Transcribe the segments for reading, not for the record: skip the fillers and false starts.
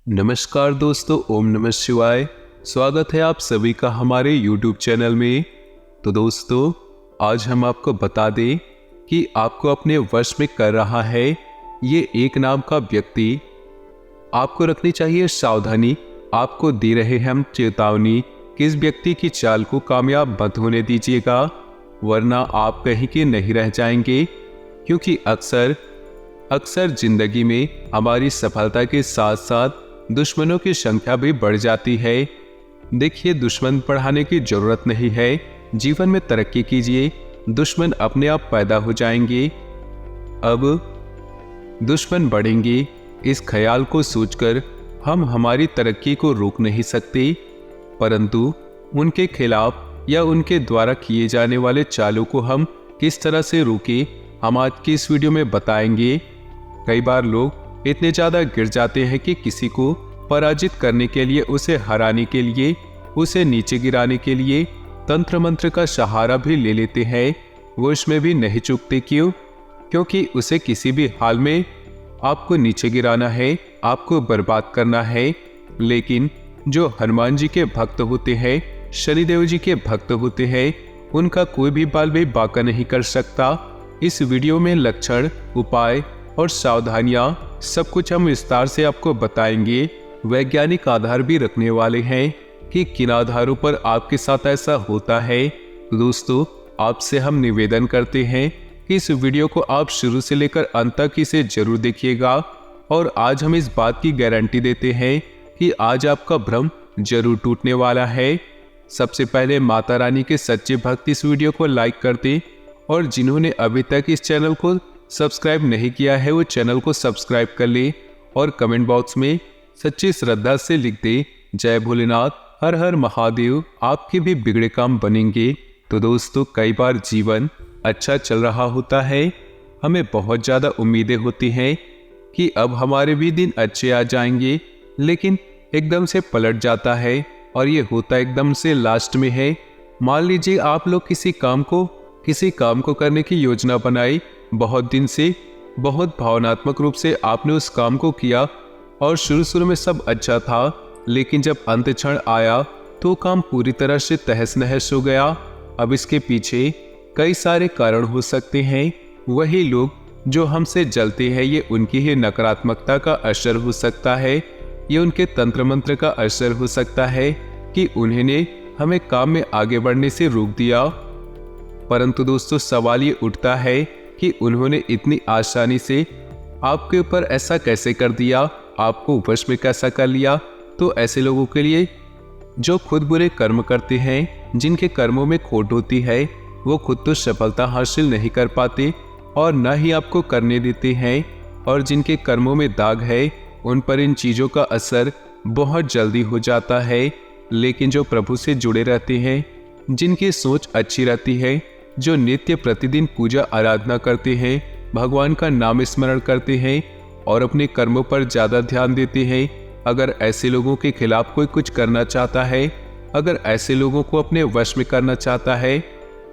नमस्कार दोस्तों, ओम नमः शिवाय। स्वागत है आप सभी का हमारे YouTube चैनल में। तो दोस्तों, आज हम आपको बता दें कि आपको अपने वश में कर रहा है ये एक नाम का व्यक्ति। आपको रखनी चाहिए सावधानी। आपको दे रहे हम चेतावनी कि इस व्यक्ति की चाल को कामयाब मत होने दीजिएगा, वरना आप कहीं के नहीं रह जाएंगे। क्योंकि अक्सर जिंदगी में हमारी सफलता के साथ साथ दुश्मनों की संख्या भी बढ़ जाती है। देखिए, दुश्मन बढ़ाने की जरूरत नहीं है। जीवन में तरक्की कीजिए, दुश्मन अपने आप पैदा हो जाएंगे। अब दुश्मन बढ़ेंगे, इस ख्याल को सोचकर हम हमारी तरक्की को रोक नहीं सकते, परंतु उनके खिलाफ या उनके द्वारा किए जाने वाले चालों को हम किस तरह से रोकें, हम आज की इस वीडियो में बताएंगे। कई बार लोग इतने ज्यादा गिर जाते हैं कि किसी को पराजित करने के लिए, उसे हराने के लिए, उसे नीचे गिराने के लिए तंत्र मंत्र का सहारा भी ले लेते हैं। वो इसमें भी नहीं चूकते। क्यों? क्योंकि उसे किसी भी हाल में आपको नीचे गिराना है, आपको बर्बाद करना है। लेकिन जो हनुमान जी के भक्त होते हैं, शनिदेव जी के भक्त होते हैं, उनका कोई भी बाल भी बांका नहीं कर सकता। इस वीडियो में लक्षण, उपाय और सावधानियां सब कुछ हम विस्तार से आपको बताएंगे। वैज्ञानिक आधार भी रखने वाले हैं कि किन आधारों पर आपके साथ ऐसा होता है। दोस्तों, आपसे हम निवेदन करते हैं कि इस वीडियो को आप शुरू से लेकर अंत तक इसे जरूर देखिएगा। और आज हम इस बात की गारंटी देते हैं कि आज आपका भ्रम जरूर टूटने वाला है। सबसे पहले माता रानी के सच्चे भक्त इस वीडियो को लाइक कर दें, और जिन्होंने अभी तक इस चैनल को सब्सक्राइब नहीं किया है वो चैनल को सब्सक्राइब कर ले, और कमेंट बॉक्स में सच्ची श्रद्धा से लिख दे, जय भोलेनाथ, हर हर महादेव। आपके भी बिगड़े काम बनेंगे। तो दोस्तों, कई बार जीवन अच्छा चल रहा होता है, हमें बहुत ज़्यादा उम्मीदें होती हैं कि अब हमारे भी दिन अच्छे आ जाएंगे, लेकिन एकदम से पलट जाता है, और ये होता एकदम से लास्ट में है। मान लीजिए आप लोग किसी काम को करने की योजना बनाई, बहुत दिन से, बहुत भावनात्मक रूप से आपने उस काम को किया, और शुरू में सब अच्छा था, लेकिन जब अंत क्षण आया तो काम पूरी तरह से तहस नहस हो गया। अब इसके पीछे कई सारे कारण हो सकते हैं। वही लोग जो हमसे जलते हैं, ये उनकी ही नकारात्मकता का असर हो सकता है, ये उनके तंत्र मंत्र का असर हो सकता है कि उन्होंने हमें काम में आगे बढ़ने से रोक दिया। परंतु दोस्तों, सवाल ये उठता है कि उन्होंने इतनी आसानी से आपके ऊपर ऐसा कैसे कर दिया, आपको वश में कैसा कर लिया। तो ऐसे लोगों के लिए जो खुद बुरे कर्म करते हैं, जिनके कर्मों में खोट होती है, वो खुद तो सफलता हासिल नहीं कर पाते और न ही आपको करने देते हैं, और जिनके कर्मों में दाग है, उन पर इन चीज़ों का असर बहुत जल्दी हो जाता है। लेकिन जो प्रभु से जुड़े रहते हैं, जिनकी सोच अच्छी रहती है, जो नित्य प्रतिदिन पूजा आराधना करते हैं, भगवान का नाम स्मरण करते हैं और अपने कर्मों पर ज़्यादा ध्यान देते हैं, अगर ऐसे लोगों के खिलाफ कोई कुछ करना चाहता है, अगर ऐसे लोगों को अपने वश में करना चाहता है,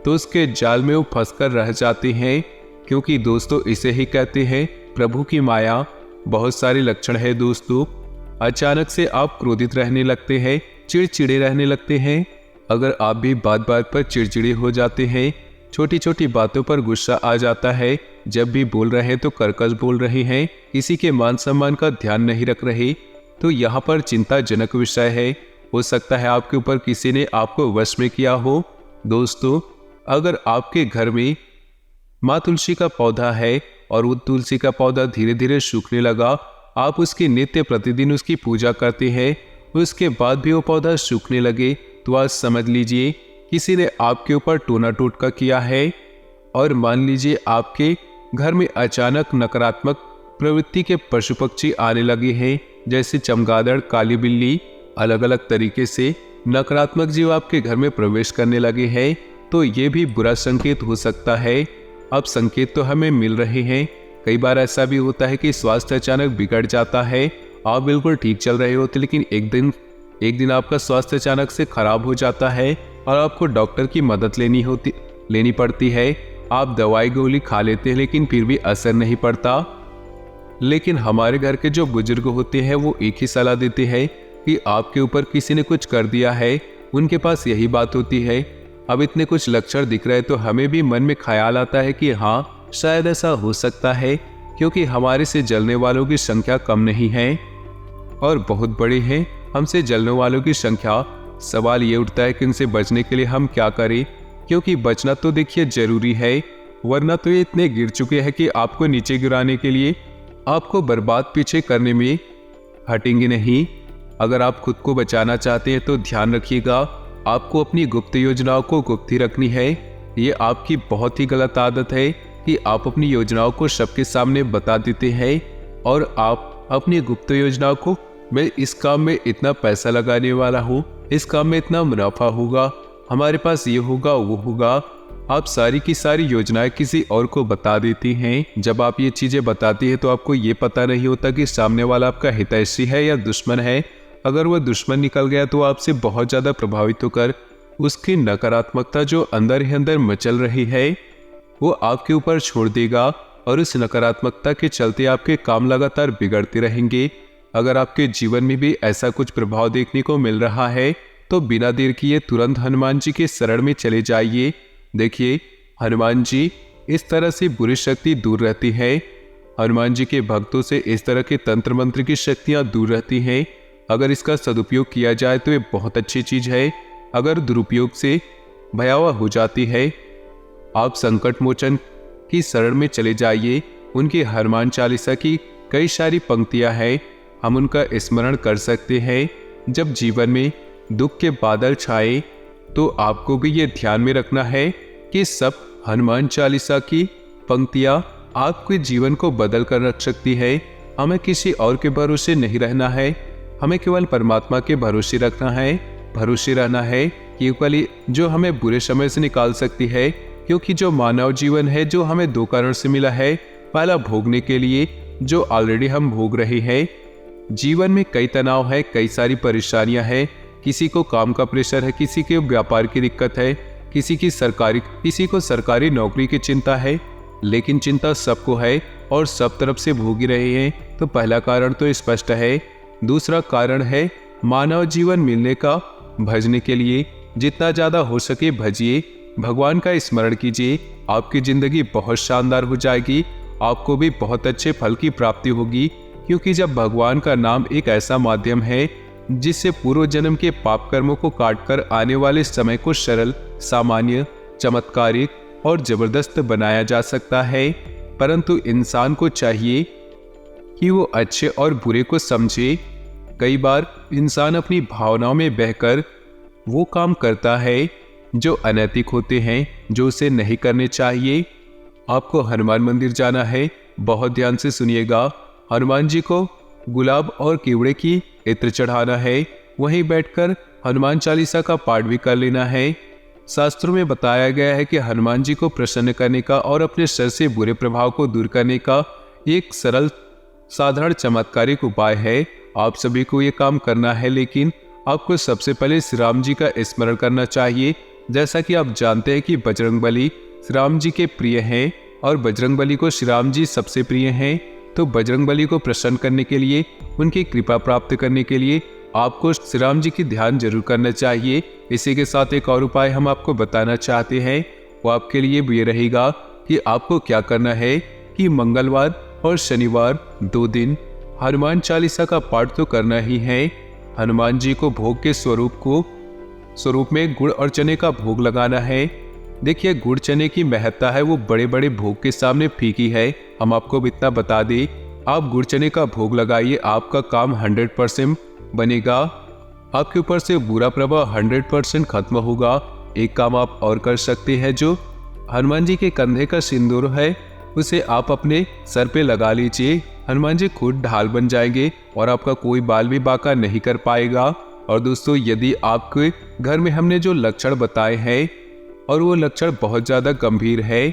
तो उसके जाल में वो फंसकर रह जाते हैं। क्योंकि दोस्तों, इसे ही कहते हैं प्रभु की माया। बहुत सारे लक्षण है दोस्तों। अचानक से आप क्रोधित रहने लगते हैं, चिड़चिड़े रहने लगते हैं। अगर आप भी बात बात पर चिड़चिड़े हो जाते हैं, छोटी छोटी बातों पर गुस्सा आ जाता है, जब भी बोल रहे हैं तो कर्कश बोल रहे हैं, किसी के मान सम्मान का ध्यान नहीं रख रहे, तो यहाँ पर चिंताजनक विषय है। हो सकता है आपके ऊपर किसी ने आपको वश में किया हो। दोस्तों, अगर आपके घर में माँ तुलसी का पौधा है और वो तुलसी का पौधा धीरे धीरे सूखने लगा, आप उसकी नित्य प्रतिदिन उसकी पूजा करते हैं, उसके बाद भी वो पौधा सूखने लगे, तो आज समझ लीजिए किसी ने आपके ऊपर टोना टोटका किया है। और मान लीजिए आपके घर में अचानक नकारात्मक प्रवृत्ति के पशु पक्षी आने लगे हैं, जैसे चमगादड़, काली बिल्ली, अलग अलग तरीके से नकारात्मक जीव आपके घर में प्रवेश करने लगे हैं, तो ये भी बुरा संकेत हो सकता है। अब संकेत तो हमें मिल रहे हैं। कई बार ऐसा भी होता है कि स्वास्थ्य अचानक बिगड़ जाता है, आप बिल्कुल ठीक चल रहे होते, लेकिन एक दिन आपका स्वास्थ्य अचानक से खराब हो जाता है और आपको डॉक्टर की मदद लेनी पड़ती है। आप दवाई गोली खा लेते हैं, लेकिन फिर भी असर नहीं पड़ता। लेकिन हमारे घर के जो बुजुर्ग होते हैं वो एक ही सलाह देते हैं कि आपके ऊपर किसी ने कुछ कर दिया है, उनके पास यही बात होती है। अब इतने कुछ लक्षण दिख रहे तो हमें भी मन में ख्याल आता है कि हाँ शायद ऐसा हो सकता है, क्योंकि हमारे से जलने वालों की संख्या कम नहीं है और बहुत बड़े हैं हमसे जलने वालों की संख्या। सवाल ये उठता है कि इनसे बचने के लिए हम क्या करें, क्योंकि बचना तो देखिए जरूरी है, वरना तो ये इतने गिर चुके हैं कि आपको नीचे गिराने के लिए, आपको बर्बाद पीछे करने में हटेंगे नहीं। अगर आप खुद को बचाना चाहते हैं तो ध्यान रखिएगा, आपको अपनी गुप्त योजनाओं को गुप्त ही रखनी है। ये आपकी बहुत ही गलत आदत है कि आप अपनी योजनाओं को सबके सामने बता देते हैं और आप अपनी गुप्त योजनाओं को, मैं इस काम में इतना पैसा लगाने वाला हूँ, इस काम में इतना मुनाफा होगा, हमारे पास ये होगा वो होगा, आप सारी की सारी योजनाएं किसी और को बता देती हैं। जब आप ये चीजें बताती हैं तो आपको ये पता नहीं होता कि सामने वाला आपका हितैषी है या दुश्मन है। अगर वह दुश्मन निकल गया तो आपसे बहुत ज्यादा प्रभावित होकर उसकी नकारात्मकता जो अंदर ही अंदर मचल रही है वो आपके ऊपर छोड़ देगा और इस नकारात्मकता के चलते आपके काम लगातार बिगड़ते रहेंगे। अगर आपके जीवन में भी ऐसा कुछ प्रभाव देखने को मिल रहा है तो बिना देर किए तुरंत हनुमान जी के शरण में चले जाइए। देखिए, हनुमान जी इस तरह से बुरी शक्ति दूर रहती है। हनुमान जी के भक्तों से इस तरह के तंत्र मंत्र की शक्तियां दूर रहती हैं। अगर इसका सदुपयोग किया जाए तो ये बहुत अच्छी चीज है, अगर दुरुपयोग से भयावह हो जाती है। आप संकट मोचन की शरण में चले जाइए। उनकी हनुमान चालीसा की कई सारी पंक्तियां हैं, हम उनका स्मरण कर सकते हैं। जब जीवन में दुख के बादल छाए तो आपको भी ये ध्यान में रखना है कि सब हनुमान चालीसा की पंक्तियां आपके जीवन को बदल कर रख सकती है। हमें किसी और के भरोसे नहीं रहना है, हमें केवल परमात्मा के भरोसे रखना है, भरोसे रहना है केवल जो हमें बुरे समय से निकाल सकती है। क्योंकि जो मानव जीवन है जो हमें दो कारण से मिला है, पहला भोगने के लिए जो ऑलरेडी हम भोग रहे हैं। जीवन में कई तनाव है, कई सारी परेशानियां हैं, किसी को काम का प्रेशर है, किसी के व्यापार की दिक्कत है, किसी को सरकारी नौकरी की चिंता है, लेकिन चिंता सबको है और सब तरफ से भोग ही रहे हैं। तो पहला कारण तो स्पष्ट है। दूसरा कारण है मानव जीवन मिलने का, भजने के लिए जितना ज्यादा हो सके भजिए, भगवान का स्मरण कीजिए, आपकी जिंदगी बहुत शानदार हो जाएगी, आपको भी बहुत अच्छे फल की प्राप्ति होगी। क्योंकि जब भगवान का नाम एक ऐसा माध्यम है जिससे पूर्व जन्म के पाप कर्मों को काटकर आने वाले समय को सरल, सामान्य, चमत्कारिक और जबरदस्त बनाया जा सकता है। परंतु इंसान को चाहिए कि वो अच्छे और बुरे को समझे। कई बार इंसान अपनी भावनाओं में बहकर वो काम करता है जो अनैतिक होते हैं, जो उसे नहीं करने चाहिए। आपको हनुमान मंदिर जाना है, बहुत ध्यान से सुनिएगा। हनुमान जी को गुलाब और कीवड़े की इत्र चढ़ाना है, वहीं बैठकर हनुमान चालीसा का पाठ भी कर लेना है। शास्त्रों में बताया गया है कि हनुमान जी को प्रसन्न करने का और अपने शरीर से बुरे प्रभाव को दूर करने का एक सरल साधारण चमत्कारिक उपाय है। आप सभी को ये काम करना है, लेकिन आपको सबसे पहले श्री राम जी का स्मरण करना चाहिए। जैसा कि आप जानते हैं कि बजरंगबली श्री राम जी के प्रिय हैं और बजरंगबली को श्री राम जी सबसे प्रिय हैं। तो बजरंगबली को प्रसन्न करने के लिए, उनकी कृपा प्राप्त करने के लिए आपको श्री राम जी की ध्यान जरूर करना चाहिए। इसी के साथ एक और उपाय हम आपको बताना चाहते हैं, वो आपके लिए ये रहेगा कि आपको क्या करना है कि मंगलवार और शनिवार 2 दिन हनुमान चालीसा का पाठ तो करना ही है। हनुमान जी को भोग के स्वरूप में गुड़ और चने का भोग लगाना है। देखिए, गुड़ चने की महत्ता है वो बड़े बड़े भोग के सामने फीकी है। हम आपको इतना बता दें, आप गुड़ चने का भोग लगाइए, आपका काम 100% बनेगा, आपके ऊपर से बुरा प्रभाव 100% खत्म होगा। एक काम आप और कर सकते हैं, जो हनुमान जी के कंधे का सिंदूर है उसे आप अपने सर पे लगा लीजिए। हनुमान जी खुद ढाल बन जाएंगे और आपका कोई बाल भी बांका नहीं कर पाएगा। और दोस्तों, यदि आपके घर में हमने जो लक्षण बताए हैं और वो लक्षण बहुत ज़्यादा गंभीर है,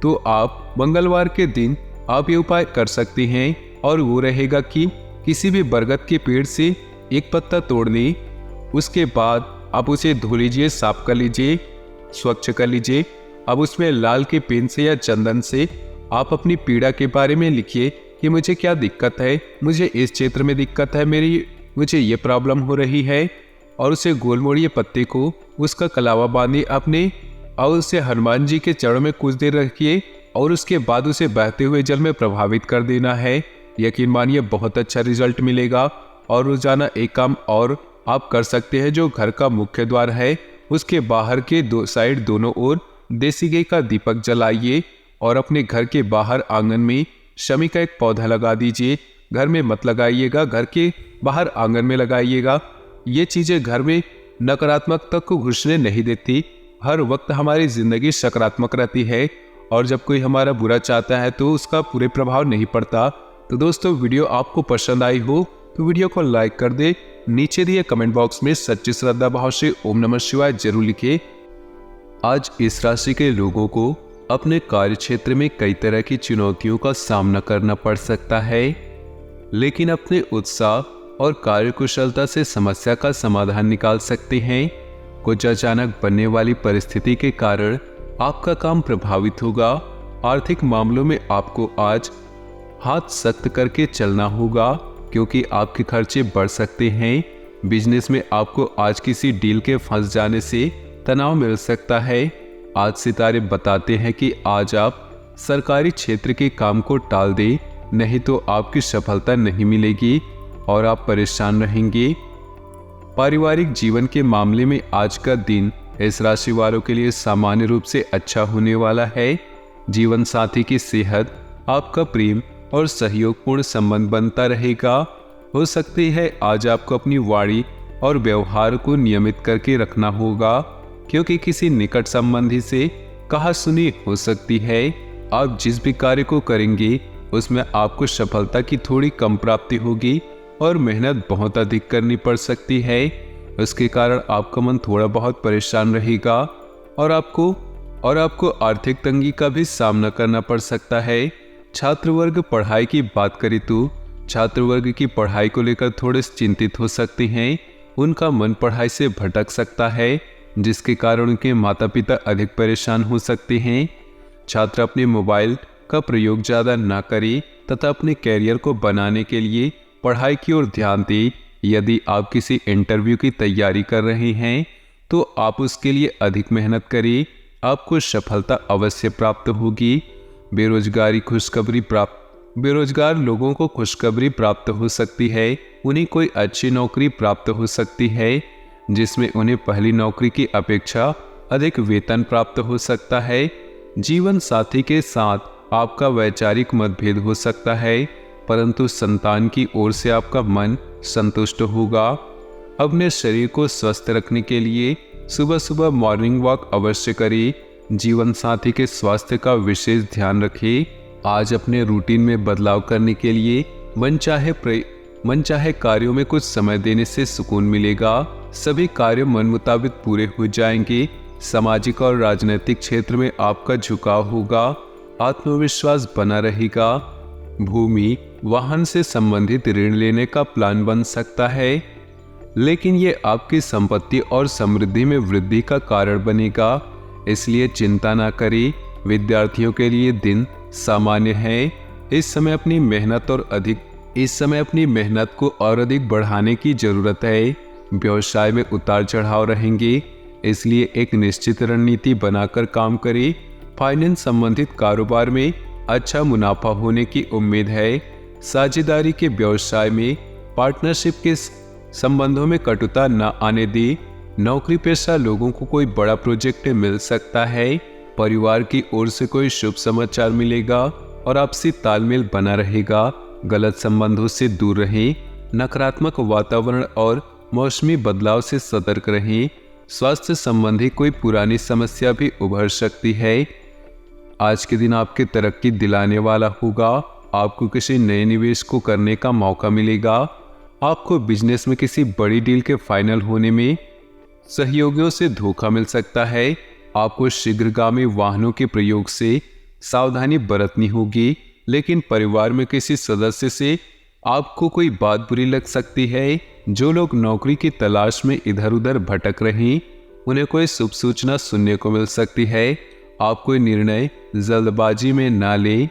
तो आप मंगलवार के दिन आप ये उपाय कर सकते हैं। और वो रहेगा कि किसी भी बरगद के पेड़ से एक पत्ता तोड़ ली, उसके बाद आप उसे धो लीजिए, साफ कर लीजिए, स्वच्छ कर लीजिए। अब उसमें लाल के पेन से या चंदन से आप अपनी पीड़ा के बारे में लिखिए कि मुझे क्या दिक्कत है, मुझे इस क्षेत्र में दिक्कत है, मुझे ये प्रॉब्लम हो रही है, और उसे गोल मोड़िए पत्ते को, उसका कलावा बांधिए अपने और उसे हनुमान जी के चरणों में कुछ देर रखिए और उसके बाद उसे बहते हुए जल में प्रभावित कर देना है। यकीन मानिए बहुत अच्छा रिजल्ट मिलेगा। और रोजाना एक काम और आप कर सकते हैं, जो घर का मुख्य द्वार है उसके बाहर के दो साइड दोनों ओर देसी घी का दीपक जलाइए और अपने घर के बाहर आंगन में शमी का एक पौधा लगा दीजिए। घर में मत लगाइएगा, घर के बाहर आंगन में लगाइएगा। ये चीजें घर में नकारात्मकता को घुसने नहीं देती। हर वक्त हमारी जिंदगी सकारात्मक रहती है और जब कोई हमारा बुरा चाहता है तो उसका पूरे प्रभाव नहीं पड़ता। तो दोस्तों, वीडियो आपको पसंद आई हो तो वीडियो को लाइक कर दे। नीचे दिए कमेंट बॉक्स में सच्ची श्रद्धा भाव से ओम नमः शिवाय जरूर लिखे। आज इस राशि के लोगों को अपने कार्य क्षेत्र में कई तरह की चुनौतियों का सामना करना पड़ सकता है, लेकिन अपने उत्साह और कार्यकुशलता से समस्या का समाधान निकाल सकते हैं। कुछ अचानक बनने वाली परिस्थिति के कारण आपका काम प्रभावित होगा। आर्थिक मामलों में आपको आज हाथ सख्त करके चलना होगा क्योंकि आपके खर्चे बढ़ सकते हैं। बिजनेस में आपको आज किसी डील के फंस जाने से तनाव मिल सकता है। आज सितारे बताते हैं कि आज आप सरकारी क्षेत्र के काम को टाल दें, नहीं तो आपकी सफलता नहीं मिलेगी और आप परेशान रहेंगे। पारिवारिक जीवन के मामले में आज का दिन इस राशि वालों के लिए सामान्य रूप से अच्छा होने वाला है। जीवन साथी की सेहत, आपका प्रेम और सहयोगपूर्ण संबंध बनता रहेगा। हो सकती है आज आपको अपनी वाणी और व्यवहार को नियमित करके रखना होगा क्योंकि किसी निकट संबंधी से कहासुनी हो सकती है। आप जिस भी कार्य को करेंगे उसमें आपको सफलता की थोड़ी कम प्राप्ति होगी और मेहनत बहुत अधिक करनी पड़ सकती है। उसके कारण आपका मन थोड़ा बहुत परेशान रहेगा और आपको आर्थिक तंगी का भी सामना करना पड़ सकता है। छात्र वर्ग पढ़ाई की बात करें तो छात्र वर्ग की पढ़ाई को लेकर थोड़े चिंतित हो सकते हैं। उनका मन पढ़ाई से भटक सकता है जिसके कारण उनके माता पिता अधिक परेशान हो सकते हैं। छात्र अपने मोबाइल का प्रयोग ज़्यादा ना करें तथा अपने कैरियर को बनाने के लिए पढ़ाई की ओर ध्यान दें। यदि आप किसी इंटरव्यू की तैयारी कर रहे हैं तो आप उसके लिए अधिक मेहनत करें, आपको सफलता अवश्य प्राप्त होगी। बेरोजगार लोगों को खुशखबरी प्राप्त हो सकती है। उन्हें कोई अच्छी नौकरी प्राप्त हो सकती है जिसमें उन्हें पहली नौकरी की अपेक्षा अधिक वेतन प्राप्त हो सकता है। जीवन साथी के साथ आपका वैचारिक मतभेद हो सकता है, परंतु संतान की ओर से आपका मन संतुष्ट होगा। अपने शरीर को स्वस्थ रखने के लिए सुबह सुबह मॉर्निंग वॉक अवश्य करें। जीवन साथी के स्वास्थ्य का विशेष ध्यान रखें। आज अपने रूटीन में बदलाव करने के लिए मनचाहे कार्यों में कुछ समय देने से सुकून मिलेगा। सभी कार्य मन मुताबिक पूरे हो जाएंगे। सामाजिक और राजनीतिक क्षेत्र में आपका झुकाव होगा। आत्मविश्वास बना रहेगा। भूमि, वाहन से संबंधित ऋण लेने का प्लान बन सकता है, लेकिन ये आपकी संपत्ति और समृद्धि में वृद्धि का कारण बनेगा, इसलिए चिंता ना करें। विद्यार्थियों के लिए दिन सामान्य है। इस समय अपनी मेहनत को और अधिक बढ़ाने की जरूरत है। व्यवसाय में उतार चढ़ाव रहेंगे, इसलिए एक निश्चित रणनीति बनाकर काम करें। फाइनेंस संबंधित कारोबार में अच्छा मुनाफा होने की उम्मीद है। साझेदारी के व्यवसाय में पार्टनरशिप के संबंधों में कटुता न आने दी। नौकरी पेशा लोगों को कोई बड़ा प्रोजेक्ट मिल सकता है। परिवार की ओर से कोई शुभ समाचार मिलेगा और आपसी तालमेल बना रहेगा। गलत संबंधों से दूर रहें। नकारात्मक वातावरण और मौसमी बदलाव से सतर्क रहें। स्वास्थ्य संबंधी कोई पुरानी समस्या भी उभर सकती है। आज के दिन आपके तरक्की दिलाने वाला होगा। आपको किसी नए निवेश को करने का मौका मिलेगा। आपको बिजनेस में किसी बड़ी डील के फाइनल होने में सहयोगियों से धोखा मिल सकता है। आपको शीघ्रगामी वाहनों के प्रयोग से सावधानी बरतनी होगी, लेकिन परिवार में किसी सदस्य से आपको कोई बात बुरी लग सकती है। जो लोग नौकरी की तलाश में इधर उधर भटक रहे उन्हें कोई शुभ सूचना सुनने को मिल सकती है। आप कोई निर्णय जल्दबाजी में ना लें।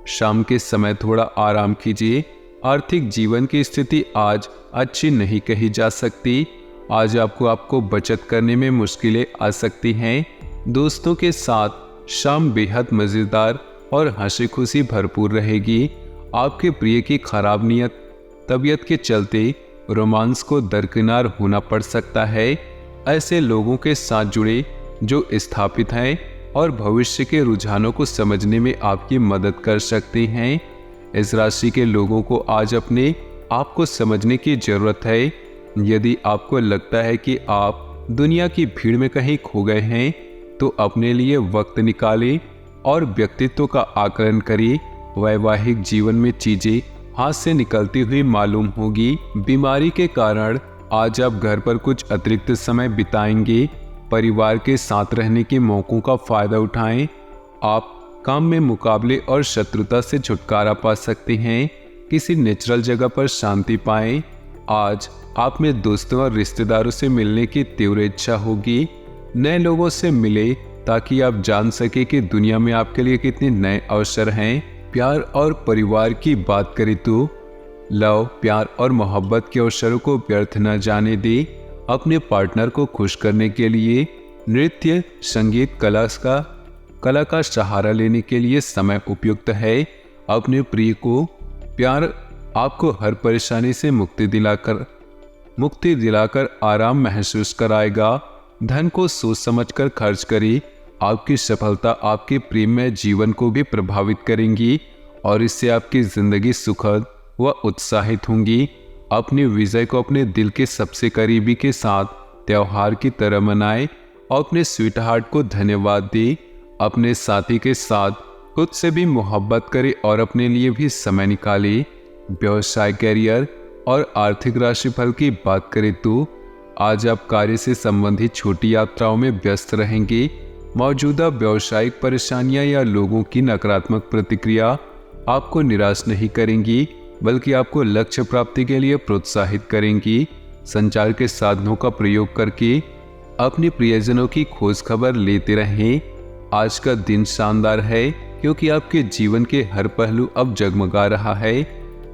शाम के समय थोड़ा आराम कीजिए। आर्थिक जीवन की स्थिति आज अच्छी नहीं कही जा सकती। आज आपको बचत करने में मुश्किलें आ सकती हैं। दोस्तों के साथ शाम बेहद मज़ेदार और हंसी खुशी भरपूर रहेगी। आपके प्रिय की खराब तबीयत के चलते रोमांस को दरकिनार होना पड़ सकता है। ऐसे लोगों के साथ जुड़े जो स्थापित हैं और भविष्य के रुझानों को समझने में आपकी मदद कर सकते हैं। इस राशि के लोगों को आज अपने आप को समझने की जरूरत है। यदि आपको लगता है कि आप दुनिया की भीड़ में कहीं खो गए हैं तो अपने लिए वक्त निकालें और व्यक्तित्व का आकलन करें। वैवाहिक जीवन में चीजें हाथ से निकलती हुई मालूम होगी। बीमारी के कारण आज आप घर पर कुछ अतिरिक्त समय बिताएंगे। परिवार के साथ रहने के मौकों का फायदा उठाएं। आप काम में मुकाबले और शत्रुता से छुटकारा पा सकते हैं। किसी नेचुरल जगह पर शांति पाएं। आज आप में दोस्तों और रिश्तेदारों से मिलने की तीव्र इच्छा होगी। नए लोगों से मिले ताकि आप जान सके कि दुनिया में आपके लिए कितने नए अवसर हैं। प्यार और परिवार की बात करें तो लव, प्यार और मोहब्बत के अवसरों को व्यर्थ न जाने दे। अपने पार्टनर को खुश करने के लिए नृत्य, संगीत, कला का सहारा लेने के लिए समय उपयुक्त है। अपने प्रिय को प्यार आपको हर परेशानी से मुक्ति दिलाकर आराम महसूस कराएगा। धन को सोच समझकर खर्च करें। आपकी सफलता आपके प्रेममय जीवन को भी प्रभावित करेंगी और इससे आपकी जिंदगी सुखद व उत्साहित होंगी। अपनी विजय को अपने दिल के सबसे करीबी के साथ त्योहार की तरह मनाएं और अपने स्वीट हार्ट को धन्यवाद दें। अपने साथी के साथ खुद से भी मोहब्बत करें और अपने लिए भी समय निकालें। व्यवसाय, करियर और आर्थिक राशिफल की बात करें तो आज आप कार्य से संबंधित छोटी यात्राओं में व्यस्त रहेंगे। मौजूदा व्यावसायिक परेशानियां या लोगों की नकारात्मक प्रतिक्रिया आपको निराश नहीं करेंगी बल्कि आपको लक्ष्य प्राप्ति के लिए प्रोत्साहित करेंगी। संचार के साधनों का प्रयोग करके अपने प्रियजनों की खोज खबर लेते रहें। आज का दिन शानदार है क्योंकि आपके जीवन के हर पहलू अब जगमगा रहा है।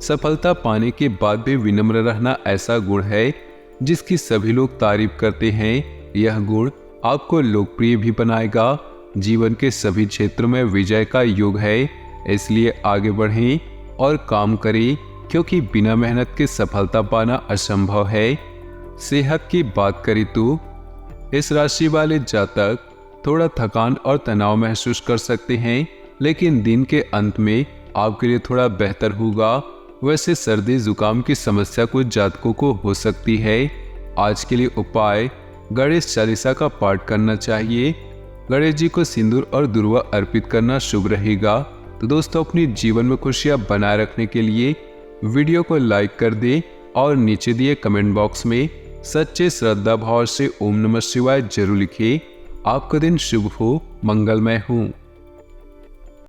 सफलता पाने के बाद भी विनम्र रहना ऐसा गुण है जिसकी सभी लोग तारीफ करते हैं। यह गुण आपको लोकप्रिय भी बनाएगा। जीवन के सभी क्षेत्रों में विजय का योग है, इसलिए आगे बढ़ें और काम करें क्योंकि बिना मेहनत के सफलता पाना असंभव है। सेहत की बात करें तो इस राशि वाले जातक थोड़ा थकान और तनाव महसूस कर सकते हैं, लेकिन दिन के अंत में आपके लिए थोड़ा बेहतर होगा। वैसे सर्दी जुकाम की समस्या कुछ जातकों को हो सकती है। आज के लिए उपाय, गणेश चालीसा का पाठ करना चाहिए। गणेश जी को सिंदूर और दुर्वा अर्पित करना शुभ रहेगा। तो दोस्तों, अपनी जीवन में खुशियां बनाए रखने के लिए वीडियो को लाइक कर दें और नीचे दिए कमेंट बॉक्स में सच्चे श्रद्धा भाव से ओम नमः शिवाय जरूर लिखें। आपका दिन शुभ हो, मंगलमय हो।